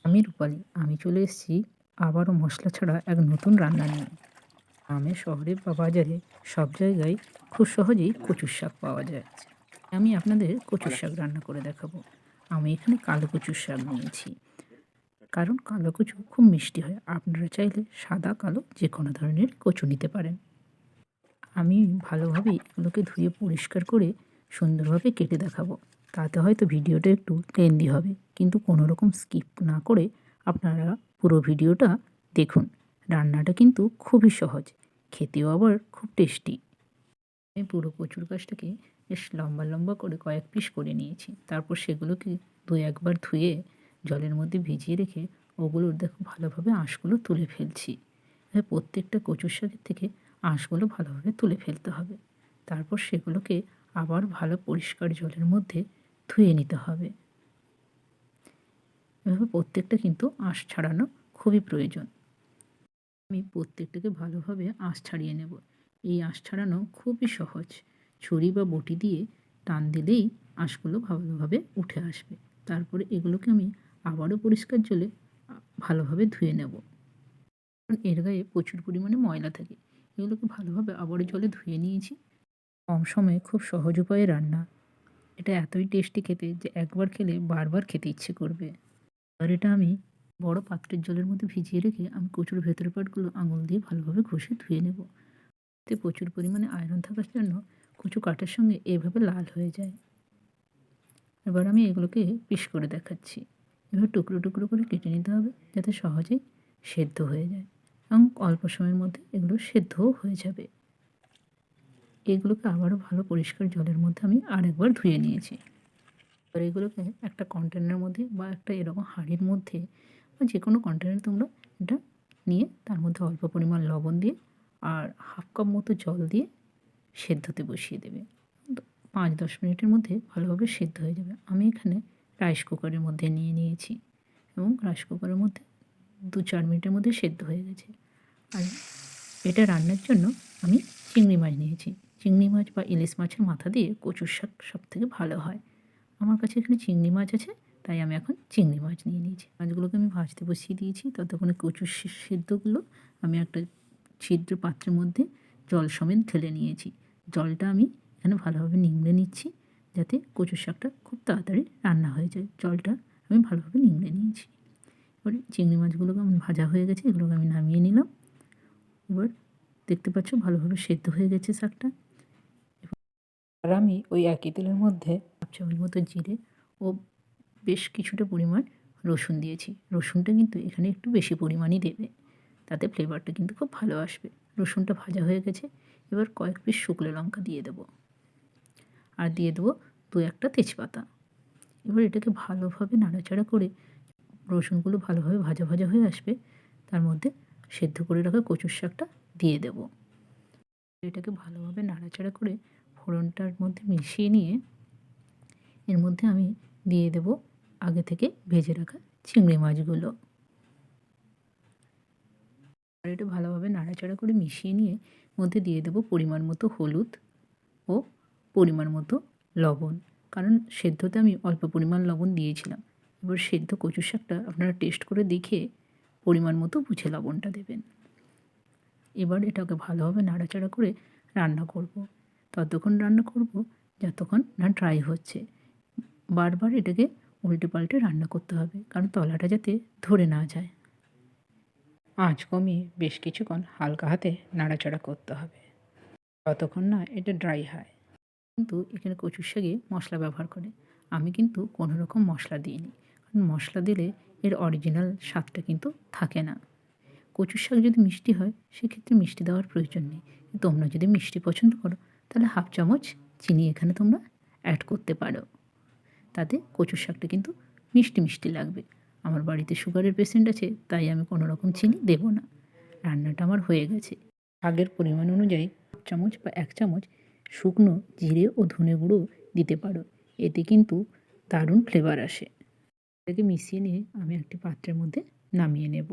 আমি রূপালি। আমি চলে এসেছি আবারও মশলা ছাড়া এক নতুন রান্না নিয়ে। গ্রামে, শহরে বা বাজারে সব জায়গায় খুব সহজেই কচুর শাক পাওয়া যায়। আমি আপনাদের কচুর শাক রান্না করে দেখাবো। আমি এখানে কালো কচুর শাক নিয়েছি। কারণ কালো কচু খুব মিষ্টি হয়। আপনারা চাইলে সাদা, কালো যেকোনো ধরনের কচু নিতে পারেন। আমি ভালোভাবে এগুলোকে ধুয়ে পরিষ্কার করে সুন্দরভাবে কেটে দেখাবো। তাতে হয়তো ভিডিওটা একটু লেন্দি হবে। কিন্তু কোনো রকম স্কিপ না করে আপনারা পুরো ভিডিওটা দেখুন। রান্নাটা কিন্তু খুবই সহজ। খেতেও আবার খুব টেস্টি। আমি পুরো কচুর গাছটাকে বেশ লম্বা, লম্বা করে কয়েক পিস করে নিয়েছি। তারপর সেগুলোকে ২-১ বার ধুয়ে জলের মধ্যে ভিজিয়ে রেখে ওগুলোর দেখো ভালোভাবে আঁশগুলো তুলে ফেলছি। প্রত্যেকটা কচুর শাকের থেকে আঁশগুলো ভালোভাবে তুলে ফেলতে হবে। তারপর সেগুলোকে আবার ভালো পরিষ্কার জলের মধ্যে ধুয়ে নিতে হবে। এভাবে প্রত্যেকটা কিন্তু আঁশ ছাড়ানো খুবই প্রয়োজন। আমি প্রত্যেকটাকে ভালোভাবে আঁশ ছাড়িয়ে নেব। এই আঁশ ছাড়ানো খুবই সহজ। ছুরি বা বটি দিয়ে টান দিলেই আঁশগুলো ভালোভাবে উঠে আসবে। তারপরে এগুলোকে আমি আবারও পরিষ্কার জলে ভালোভাবে ধুয়ে নেব। কারণ এর গায়ে প্রচুর পরিমাণে ময়লা থাকে। এগুলোকে ভালোভাবে আবারও জলে ধুয়ে নিয়েছি। কম সময়ে খুব সহজ উপায়ে রান্না। এটা এতই টেস্টি খেতে যে একবার খেলে বারবার খেতে ইচ্ছে করবে। এবার এটা আমি বড় পাত্রের জলের মধ্যে ভিজিয়ে রেখে আমি কচুর ভেতরের পাটগুলো আঙুল দিয়ে ভালোভাবে ঘষে ধুয়ে নেব। এতে প্রচুর পরিমাণে আয়রন থাকার জন্য কচু কাটার সঙ্গে এভাবে লাল হয়ে যায়। এবার আমি এগুলোকে পিস করে দেখাচ্ছি। এভাবে টুকরো, টুকরো করে কেটে নিতে হবে যাতে সহজেই সেদ্ধ হয়ে যায় এবং অল্প সময়ের মধ্যে এগুলো সেদ্ধও হয়ে যাবে। এগুলোকে আবারও ভালো পরিষ্কার জলের মধ্যে আমি আরেকবার ধুয়ে নিয়েছি। এবার এগুলোকে একটা কন্টেনারের মধ্যে বা একটা এরকম হাঁড়ির মধ্যে বা যেকোনো কন্টেনারে তোমরা এটা নিয়ে তার মধ্যে অল্প পরিমাণ লবণ দিয়ে আর 1/2 কাপ মতো জল দিয়ে সেদ্ধতে বসিয়ে দেবে। ৫-১০ মিনিটের মধ্যে ভালোভাবে সেদ্ধ হয়ে যাবে। আমি এখানে রাইস কুকারের মধ্যে নিয়ে নিয়েছি এবং রাইস কুকারের মধ্যে ২-৪ মিনিটের মধ্যে সেদ্ধ হয়ে গেছে। আর এটা রান্নার জন্য আমি চিংড়ি মাছ নিয়েছি। চিংড়ি মাছ বা ইলিশ মাছের মাথা দিয়ে কচুর শাক সবথেকে ভালো হয়। আমার কাছে এখানে চিংড়ি মাছ আছে, তাই আমি এখন চিংড়ি মাছ নিয়ে নিয়েছি। মাছগুলোকে আমি ভাজতে বসিয়ে দিয়েছি। ততক্ষণে কচুর সেদ্ধগুলো আমি একটা ছিদ্র পাত্রের মধ্যে জল সমেত ঢেলে নিয়েছি। জলটা আমি এখানে ভালোভাবে নিংড়ে নিচ্ছি যাতে কচুর শাকটা খুব তাড়াতাড়ি রান্না হয়ে যায়। জলটা আমি ভালোভাবে নিংড়ে নিয়েছি। এবারে চিংড়ি মাছগুলোকে আমার ভাজা হয়ে গেছে, এগুলোকে আমি নামিয়ে নিলাম। এবার দেখতে পাচ্ছ ভালোভাবে সেদ্ধ হয়ে গেছে শাকটা। আর আমি ওই একই তেলের মধ্যে 1 চামচ মতো জিরে ও বেশ কিছুটা পরিমাণ রসুন দিয়েছি। রসুনটা কিন্তু এখানে একটু বেশি পরিমাণই দেবে। তাতে ফ্লেভারটা কিন্তু খুব ভালো আসবে। রসুনটা ভাজা হয়ে গেছে। এবার কয়েক পিস শুকনো লঙ্কা দিয়ে দেবো। আর দিয়ে দেবো ২-১টা তেজপাতা। এবার এটাকে ভালোভাবে নাড়াচাড়া করে রসুনগুলো ভালোভাবে ভাজা, ভাজা হয়ে আসবে। তার মধ্যে সেদ্ধ করে রাখা কচুর শাকটা দিয়ে দেবো। এটাকে ভালোভাবে নাড়াচাড়া করে ফোড়নটার মধ্যে মিশিয়ে নিয়ে এর মধ্যে আমি দিয়ে দেবো আগে থেকে ভেজে রাখা চিংড়ি মাছগুলো। আর এটা ভালোভাবে নাড়াচাড়া করে মিশিয়ে নিয়ে মধ্যে দিয়ে দেবো পরিমাণ মতো হলুদ ও পরিমাণ মতো লবণ। কারণ সেদ্ধতে আমি অল্প পরিমাণ লবণ দিয়েছিলাম। এবার সেদ্ধ কচু শাকটা আপনারা টেস্ট করে দেখে পরিমাণ মতো বুঝে লবণটা দেবেন। এবার এটাকে ভালোভাবে নাড়াচাড়া করে রান্না করব। ততক্ষণ রান্না করব যতক্ষণ না ড্রাই হচ্ছে। বারবার এটাকে উল্টে পাল্টে রান্না করতে হবে কারণ তলাটা যাতে ধরে না যায়। আঁচ কমিয়ে বেশ কিছুক্ষণ হালকা হাতে নাড়াচাড়া করতে হবে ততক্ষণ না এটা ড্রাই হয়। কিন্তু এখানে কচুর শাকে মশলা ব্যবহার করে। আমি কিন্তু কোনো রকম মশলা দিইনি। কারণ মশলা দিলে এর অরিজিনাল স্বাদটা কিন্তু থাকে না। কচুর শাক যদি মিষ্টি হয় সেক্ষেত্রে মিষ্টি দেওয়ার প্রয়োজন নেই। তোমরা যদি মিষ্টি পছন্দ করো তাহলে 1/2 চামচ চিনি এখানে তোমরা অ্যাড করতে পারো। তাতে কচুর শাকটা কিন্তু মিষ্টি, মিষ্টি লাগবে। আমার বাড়িতে সুগারের পেশেন্ট আছে তাই আমি কোনো রকম চিনি দেব না। রান্নাটা আমার হয়ে গেছে। শাকের পরিমাণ অনুযায়ী 1 চামচ বা 1 চামচ শুকনো জিরে ও ধনে গুঁড়ো দিতে পারো। এতে কিন্তু দারুণ ফ্লেভার আসে। এটাকে মিশিয়ে নিয়ে আমি একটি পাত্রের মধ্যে নামিয়ে নেব।